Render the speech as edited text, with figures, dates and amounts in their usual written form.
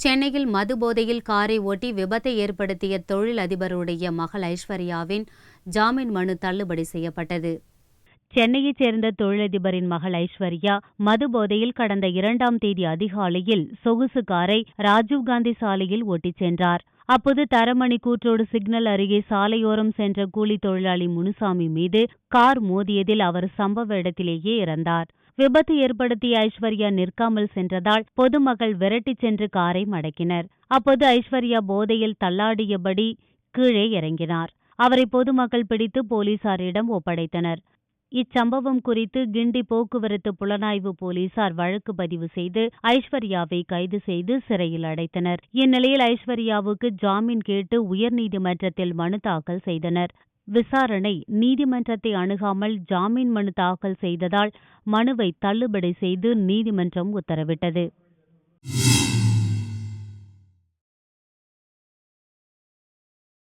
சென்னையில் மதுபோதையில் காரை ஓட்டி விபத்தை ஏற்படுத்திய தொழிலதிபருடைய மகள் ஐஸ்வர்யாவின் ஜாமீன் மனு தள்ளுபடி செய்யப்பட்டது. சென்னையைச் சேர்ந்த தொழிலதிபரின் மகள் ஐஸ்வர்யா மதுபோதையில் கடந்த 2ஆம் தேதி அதிகாலையில் சொகுசு காரை ராஜீவ்காந்தி சாலையில் ஓட்டிச் சென்றார். அப்போது தரமணி கூற்றோடு சிக்னல் அருகே சாலையோரம் சென்ற கூலி தொழிலாளி முனுசாமி மீது கார் மோதியதில் அவர் சம்பவ இடத்திலேயே இறந்தார். விபத்து ஏற்படுத்திய ஐஸ்வர்யா நிற்காமல் சென்றதால் பொதுமக்கள் விரட்டிச் சென்று காரை மடக்கினர். அப்போது ஐஸ்வர்யா போதையில் தள்ளாடியபடி கீழே இறங்கினார். அவரை பொதுமக்கள் பிடித்து போலீசாரிடம் ஒப்படைத்தனர். இச்சம்பவம் குறித்து கிண்டி போக்குவரத்து புலனாய்வு போலீசார் வழக்கு பதிவு செய்து ஐஸ்வர்யாவை கைது செய்து சிறையில் அடைத்தனர். இந்நிலையில் ஐஸ்வர்யாவுக்கு ஜாமீன் கேட்டு உயர்நீதிமன்றத்தில் மனு தாக்கல் செய்தனர். விசாரணை நீதிமன்றத்தை அணுகாமல் ஜாமீன் மனு தாக்கல் செய்ததால் மனுவை தள்ளுபடி செய்து நீதிமன்றம் உத்தரவிட்டது.